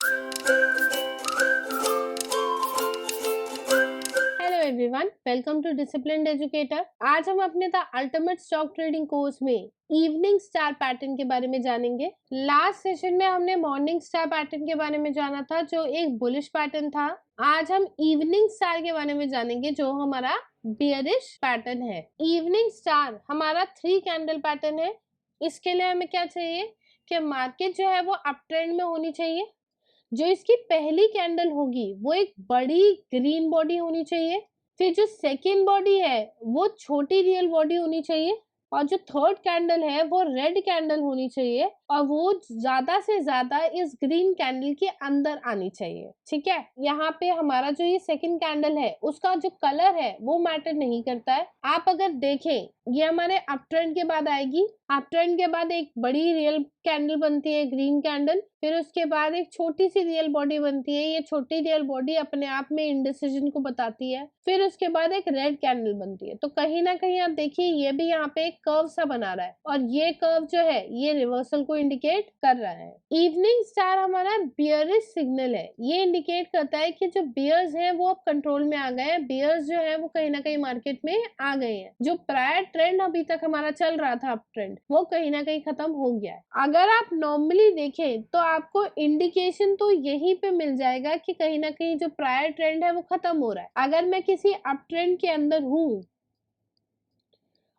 Hello everyone, welcome to disciplined educator. आज हम अपने the ultimate stock trading course में इवनिंग स्टार पैटर्न के बारे में जानेंगे। लास्ट सेशन में हमने मॉर्निंग स्टार पैटर्न के बारे में जाना था, जो एक बुलिश पैटर्न था। आज हम इवनिंग स्टार के बारे में जानेंगे, जो हमारा बियरिश पैटर्न है। इवनिंग स्टार हमारा 3 कैंडल पैटर्न है। इसके लिए हमें क्या चाहिए कि मार्केट जो है वो अप ट्रेंड में होनी चाहिए। जो इसकी पहली कैंडल होगी वो एक बड़ी ग्रीन बॉडी होनी चाहिए। फिर जो सेकेंड बॉडी है वो छोटी रियल बॉडी होनी चाहिए, और जो थर्ड कैंडल है वो रेड कैंडल होनी चाहिए, और वो ज्यादा से ज्यादा इस ग्रीन कैंडल के अंदर आनी चाहिए। ठीक है, यहाँ पे हमारा जो ये सेकेंड कैंडल है उसका जो कलर है वो मैटर नहीं करता है। आप अगर देखें, ये हमारे अप ट्रेंड के बाद आएगी। अप ट्रेंड के बाद एक बड़ी रियल कैंडल बनती है, ग्रीन कैंडल। फिर उसके बाद एक छोटी सी रियल बॉडी बनती है। ये छोटी रियल बॉडी अपने आप में इंडिसीजन को बताती है। फिर उसके बाद एक रेड कैंडल बनती है। तो कहीं ना कहीं आप देखिए, ये भी यहाँ पे एक कर्व सा बना रहा है, और ये कर्व जो है ये रिवर्सल को इंडिकेट कर रहा है। इवनिंग स्टार हमारा बियरिश सिग्नल है। ये इंडिकेट करता है कि जो बियर्स हैं वो अब कंट्रोल में आ गए हैं। बियर्स जो है वो कहीं ना कहीं मार्केट में आ गए हैं। जो प्रायर ट्रेंड अभी तक हमारा चल रहा था अप ट्रेंड, वो कहीं ना कहीं खत्म हो गया है। अगर आप नॉर्मली देखें तो आपको इंडिकेशन तो यहीं पे मिल जाएगा कि कहीं ना कहीं जो प्रायर ट्रेंड है वो खत्म हो रहा है। अगर मैं किसी अप ट्रेंड के अंदर हूँ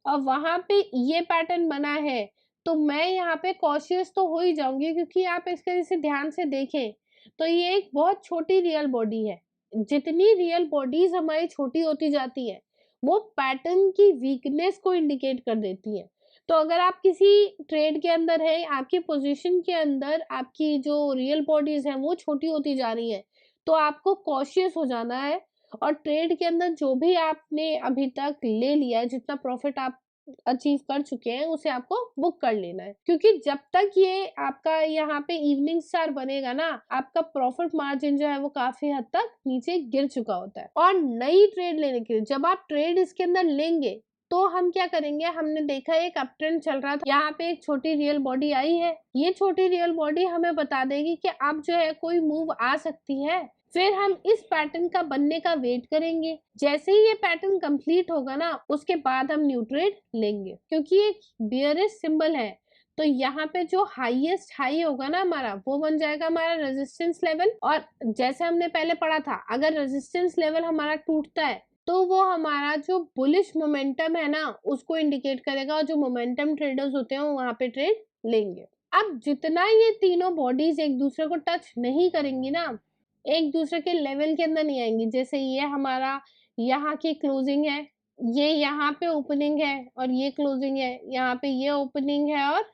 और वहां पे ये पैटर्न बना है, तो मैं यहाँ पे कॉशियस तो हो ही जाऊंगी, क्योंकि आप इसके जैसे ध्यान से देखें तो ये एक बहुत छोटी रियल बॉडी है। जितनी रियल बॉडीज हमारी छोटी होती जाती है, वो पैटर्न की वीकनेस को इंडिकेट कर देती है। तो अगर आप किसी ट्रेड के अंदर है, आपकी पोजीशन के अंदर आपकी जो रियल बॉडीज हैं वो छोटी होती जा रही है, तो आपको कॉशियस हो जाना है। और ट्रेड के अंदर जो भी आपने अभी तक ले लिया है, जितना प्रॉफिट आप अचीव कर चुके हैं, उसे आपको बुक कर लेना है। क्योंकि जब तक ये आपका यहाँ पे इवनिंग स्टार बनेगा ना, आपका प्रॉफिट मार्जिन जो है वो काफी हद तक नीचे गिर चुका होता है। और नई ट्रेड लेने के लिए जब आप ट्रेड इसके अंदर लेंगे, तो हम क्या करेंगे, हमने देखा एक अप ट्रेंड चल रहा था, यहाँ पे एक छोटी रियल बॉडी आई है। ये छोटी रियल बॉडी हमें बता देगी कि अब जो है कोई मूव आ सकती है। फिर हम इस पैटर्न का बनने का वेट करेंगे। जैसे ही ये पैटर्न कंप्लीट होगा ना, उसके बाद हम न्यू ट्रेड लेंगे। क्योंकि एक बियरिश सिंबल है, तो यहाँ पे जो हाईएस्ट हाई होगा ना हमारा, वो बन जाएगा हमारा रेजिस्टेंस लेवल। और जैसे हमने पहले पढ़ा था, अगर रेजिस्टेंस लेवल हमारा टूटता है तो वो हमारा जो बुलिश मोमेंटम है ना, उसको इंडिकेट करेगा, और जो मोमेंटम ट्रेडर्स होते हैं वो वहां पे ट्रेड लेंगे। अब जितना ये तीनों बॉडीज एक दूसरे को टच नहीं करेंगी ना, एक दूसरे के लेवल के अंदर नहीं आएंगी। जैसे ये हमारा यहाँ की क्लोजिंग है, ये यहाँ पे ओपनिंग है, और ये क्लोजिंग है। यहाँ पे ये ओपनिंग है और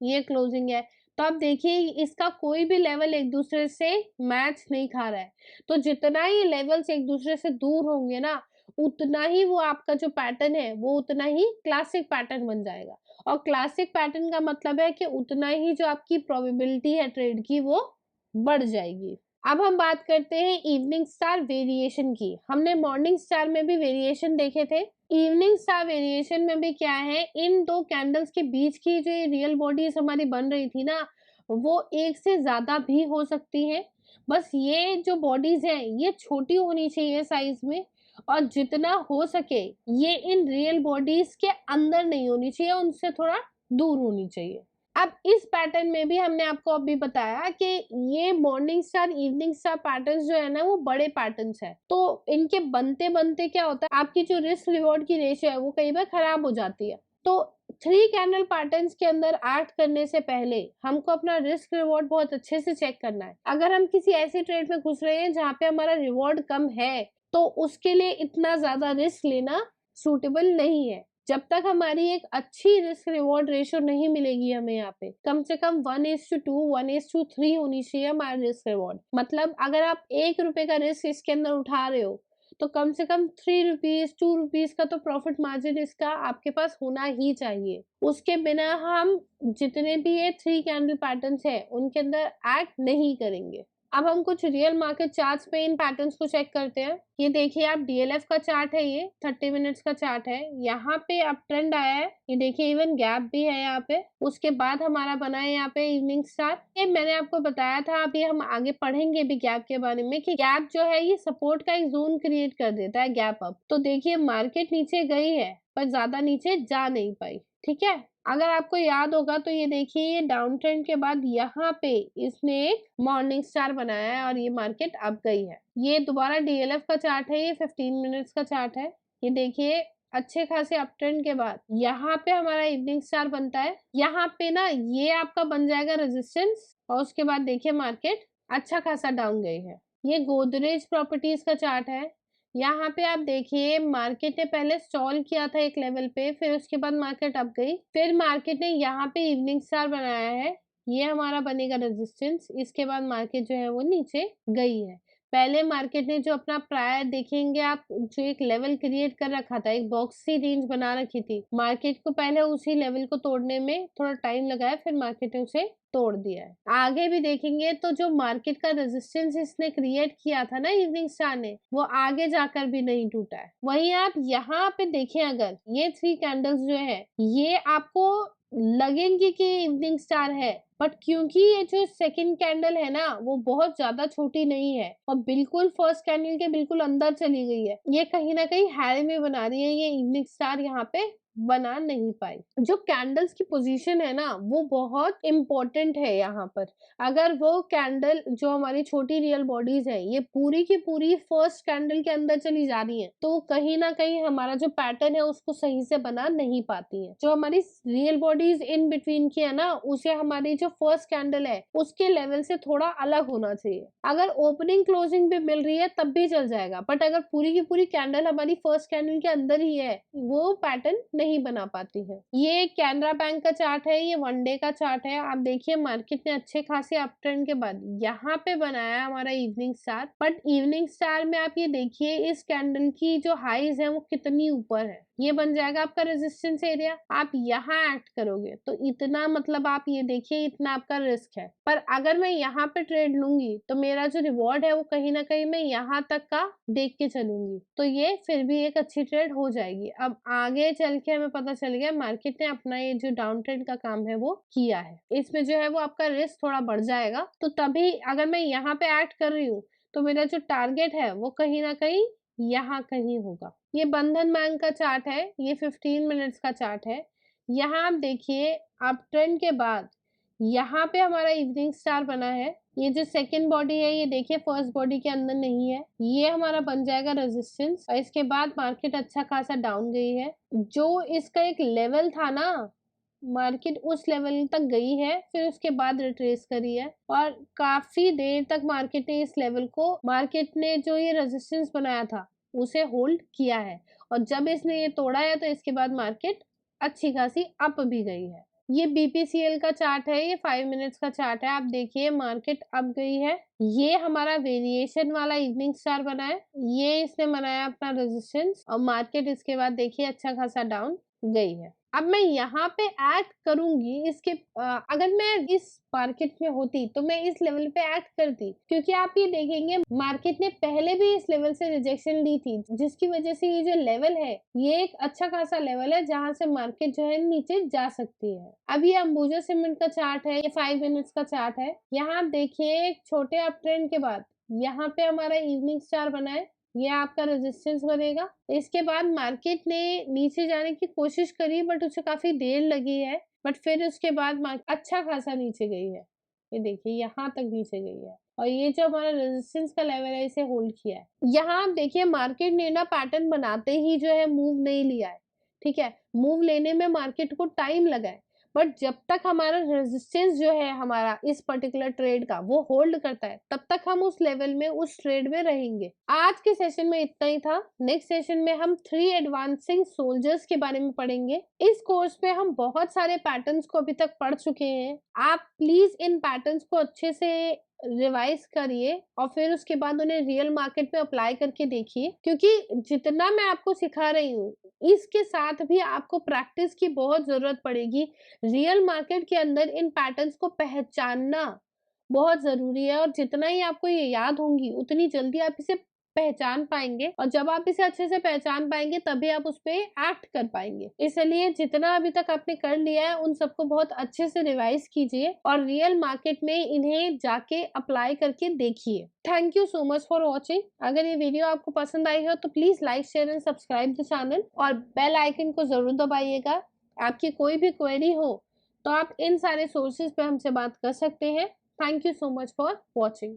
ये क्लोजिंग है। तो आप देखिए, इसका कोई भी लेवल एक दूसरे से मैच नहीं खा रहा है। तो जितना ये लेवल्स एक दूसरे से दूर होंगे ना, उतना ही वो आपका जो पैटर्न है वो उतना ही क्लासिक पैटर्न बन जाएगा। और क्लासिक पैटर्न का मतलब है कि उतना ही जो आपकी प्रोबेबिलिटी है ट्रेड की, वो बढ़ जाएगी। अब हम बात करते हैं इवनिंग स्टार वेरिएशन की। हमने मॉर्निंग स्टार में भी वेरिएशन देखे थे। इवनिंग स्टार वेरिएशन में भी क्या है, इन दो कैंडल्स के बीच की जो रियल बॉडीज हमारी बन रही थी ना, वो एक से ज्यादा भी हो सकती है। बस ये जो बॉडीज हैं ये छोटी होनी चाहिए साइज में, और जितना हो सके ये इन रियल बॉडीज के अंदर नहीं होनी चाहिए, उनसे थोड़ा दूर होनी चाहिए। अब इस पैटर्न में भी हमने आपको अभी बताया कि ये morning star evening star patterns जो है ना, वो बड़े पैटर्न्स है। तो इनके बनते बनते क्या होता है, आपकी जो रिस्क रिवॉर्ड की रेशियो है वो कई बार खराब हो जाती है। तो 3 कैंडल पैटर्न्स के अंदर एक्ट करने से पहले हमको अपना रिस्क रिवॉर्ड बहुत अच्छे से चेक करना है। अगर हम किसी ऐसी ट्रेड में घुस रहे हैं जहाँ पे हमारा रिवॉर्ड कम है, तो उसके लिए इतना ज्यादा रिस्क लेना सूटेबल नहीं है। जब तक हमारी एक अच्छी रिस्क रिवॉर्ड रेशियो नहीं मिलेगी हमें, यहाँ पे कम से कम 1:2 1:3 होनी चाहिए हमारी रिस्क रिवॉर्ड। मतलब अगर आप ₹1 का रिस्क इसके अंदर उठा रहे हो, तो कम से कम ₹3 ₹2 का तो प्रॉफिट मार्जिन इसका आपके पास होना ही चाहिए। उसके बिना हम जितने भी ये 3 कैंडल पैटर्न्स है उनके अंदर एक्ट नहीं करेंगे। अब हम कुछ रियल मार्केट चार्ट्स पे इन पैटर्न्स को चेक करते हैं। ये देखिए आप, डीएलएफ का चार्ट है, ये 30 मिनट्स का चार्ट है। यहाँ पे अप ट्रेंड आया है, ये देखिए इवन गैप भी है यहाँ पे। उसके बाद हमारा बना है यहाँ पे इवनिंग स्टार। ये मैंने आपको बताया था, अभी हम आगे पढ़ेंगे भी गैप के बारे में, कि गैप जो है ये सपोर्ट का एक जोन क्रिएट कर देता है, गैप अप। तो देखिए मार्केट नीचे गई है पर ज्यादा नीचे जा नहीं पाई, ठीक है। अगर आपको याद होगा तो ये देखिए, ये डाउन ट्रेंड के बाद यहाँ पे इसने एक मॉर्निंग स्टार बनाया है और ये मार्केट अप गई है। ये दोबारा डीएलएफ का चार्ट है, ये 15 मिनट्स का चार्ट है। ये देखिए अच्छे खासे अप ट्रेंड के बाद यहाँ पे हमारा इवनिंग स्टार बनता है। यहाँ पे ना ये आपका बन जाएगा रेजिस्टेंस और उसके बाद देखिए मार्केट अच्छा खासा डाउन गई है। ये गोदरेज प्रॉपर्टीज का चार्ट है। यहाँ पे आप देखिए मार्केट ने पहले स्टॉल किया था एक लेवल पे, फिर उसके बाद मार्केट अप गई, फिर मार्केट ने यहाँ पे इवनिंग स्टार बनाया है, ये हमारा बनेगा रेजिस्टेंस। इसके बाद मार्केट जो है वो नीचे गई है। पहले मार्केट ने जो अपना प्रायर देखेंगे आप, जो एक लेवल क्रिएट कर रखा था, एक बॉक्स सी रेंज बना रखी थी, मार्केट को पहले उसी लेवल को तोड़ने में थोड़ा टाइम लगाया, फिर मार्केट ने उसे तोड़ दिया है। आगे भी देखेंगे तो जो मार्केट का रेजिस्टेंस इसने क्रिएट किया था ना इवनिंग स्टार ने, वो आगे जाकर भी नहीं टूटा है। वहीं आप यहाँ पे देखें, अगर ये 3 कैंडल्स जो है ये आपको लगेंगे कि इवनिंग स्टार है, बट क्योंकि ये जो सेकंड कैंडल है ना वो बहुत ज्यादा छोटी नहीं है और बिल्कुल फर्स्ट कैंडल के बिल्कुल अंदर चली गई है, ये कहीं ना कहीं हैरे में बना रही है, ये इवनिंग स्टार यहाँ पे बना नहीं पाई। जो कैंडल्स की पोजीशन है ना वो बहुत इंपॉर्टेंट है यहाँ पर। अगर वो कैंडल जो हमारी छोटी रियल बॉडीज है ये पूरी की पूरी फर्स्ट कैंडल के अंदर चली जा रही है, तो कहीं ना कहीं हमारा जो पैटर्न है उसको सही से बना नहीं पाती है। जो हमारी रियल बॉडीज इन बिटवीन की है ना, उसे हमारी जो फर्स्ट कैंडल है उसके लेवल से थोड़ा अलग होना चाहिए। अगर ओपनिंग क्लोजिंग भी मिल रही है तब भी चल जाएगा, बट अगर पूरी की पूरी कैंडल हमारी फर्स्ट कैंडल के अंदर ही है, वो पैटर्न नहीं बना पाती है। ये कैनरा बैंक का चार्ट है, ये 1 डे का चार्ट है। आप देखिए मार्केट ने अच्छे खासे अप ट्रेंड के बाद यहाँ पे बनाया हमारा evening star, but evening star में आप ये देखिए इस कैंडल की जो हाईज है वो कितनी ऊपर है, ये बन जाएगा आपका रेजिस्टेंस एरिया। आप यहाँ एक्ट करोगे तो इतना, मतलब आप ये देखिए इतना आपका रिस्क है, पर अगर मैं यहाँ पे ट्रेड लूंगी तो मेरा जो रिवॉर्ड है वो कहीं ना कहीं मैं यहाँ तक का देख के चलूंगी, तो ये फिर भी एक अच्छी ट्रेड हो जाएगी। अब आगे चल के हमें पता चल गया मार्केट ने अपना ये जो डाउन ट्रेंड का काम है वो किया है, इसमें जो है वो आपका रिस्क थोड़ा बढ़ जाएगा। तो तभी अगर मैं यहाँ पे एक्ट कर रही हूँ तो मेरा जो टारगेट है वो कहीं ना कहीं यहाँ कहीं होगा। ये बंधन बैंक का चार्ट है, ये 15 मिनट्स का चार्ट है। यहाँ आप देखिए अप ट्रेंड के बाद यहाँ पे हमारा इवनिंग स्टार बना है। ये जो सेकंड बॉडी है ये देखिए फर्स्ट बॉडी के अंदर नहीं है, ये हमारा बन जाएगा रेजिस्टेंस। और इसके बाद मार्केट अच्छा खासा डाउन गई है। जो इसका एक लेवल था ना, मार्केट उस लेवल तक गई है, फिर उसके बाद रिट्रेस करी है और काफी देर तक मार्केट ने इस लेवल को, मार्केट ने जो ये रेजिस्टेंस बनाया था उसे होल्ड किया है। और जब इसने ये तोड़ा है तो इसके बाद मार्केट अच्छी खासी अप भी गई है। ये बीपीसीएल का चार्ट है, ये 5 मिनट्स का चार्ट है। आप देखिए मार्केट अप गई है, ये हमारा वेरिएशन वाला इवनिंग स्टार बना है, ये इसने बनाया अपना रेजिस्टेंस और मार्केट इसके बाद देखिए अच्छा खासा डाउन गई है। अब मैं यहाँ पे एक्ट करूंगी इसके, अगर मैं इस मार्केट में होती तो मैं इस लेवल पे एक्ट करती, क्योंकि आप ये देखेंगे मार्केट ने पहले भी इस लेवल से रिजेक्शन ली थी, जिसकी वजह से ये जो लेवल है ये एक अच्छा खासा लेवल है जहां से मार्केट जो है नीचे जा सकती है। अब ये अंबुजा सीमेंट का चार्ट है, ये 5 मिनट्स का चार्ट है। यहाँ आप देखिए एक छोटे अप ट्रेंड के बाद यहाँ पे हमारा इवनिंग स्टार बना है, ये आपका रेजिस्टेंस बनेगा। इसके बाद मार्केट ने नीचे जाने की कोशिश करी बट उसे काफी देर लगी है, बट फिर उसके बाद मार्केट अच्छा खासा नीचे गई है, ये देखिए यहाँ तक नीचे गई है और ये जो हमारा रेजिस्टेंस का लेवल है इसे होल्ड किया है। यहाँ आप देखिए मार्केट ने ना पैटर्न बनाते ही जो है मूव नहीं लिया है, ठीक है, मूव लेने में मार्केट को टाइम लगा है, बट जब तक हमारा रेजिस्टेंस जो है हमारा इस पर्टिकुलर ट्रेड का वो होल्ड करता है तब तक हम उस लेवल में उस ट्रेड में रहेंगे। आज के सेशन में इतना ही था। नेक्स्ट सेशन में हम 3 एडवांसिंग सोल्जर्स के बारे में पढ़ेंगे। इस कोर्स में हम बहुत सारे पैटर्न्स को अभी तक पढ़ चुके हैं, आप प्लीज इन पैटर्न्स को अच्छे से रिवाइज करिए और फिर उसके बाद उन्हें रियल मार्केट में अप्लाई करके देखिए, क्योंकि जितना मैं आपको सिखा रही हूँ इसके साथ भी आपको प्रैक्टिस की बहुत जरूरत पड़ेगी। रियल मार्केट के अंदर इन पैटर्न्स को पहचानना बहुत ज़रूरी है और जितना ही आपको ये याद होंगी उतनी जल्दी आप इसे पहचान पाएँगे और जब आप इसे अच्छे से पहचान पाएँगे तभी आप उस पे एक्ट कर पाएँगे। इसलिए जितना अभी तक आपने कर लिया है उन सबको बहुत अच्छे से रिवाइज़ कीजिए और रियल मार्केट में इन्हें जाके अप्लाई करके देखिए। Thank you so much for watching. अगर ये वीडियो आपको पसंद आई हो तो please like, share and subscribe the channel और बेल आइकन को ज़रूर दबाइएगा। आपकी कोई भी क्वेरी हो तो आप इन सारे सोर्सेज़ पे हमसे बात कर सकते हैं। Thank you so much for watching.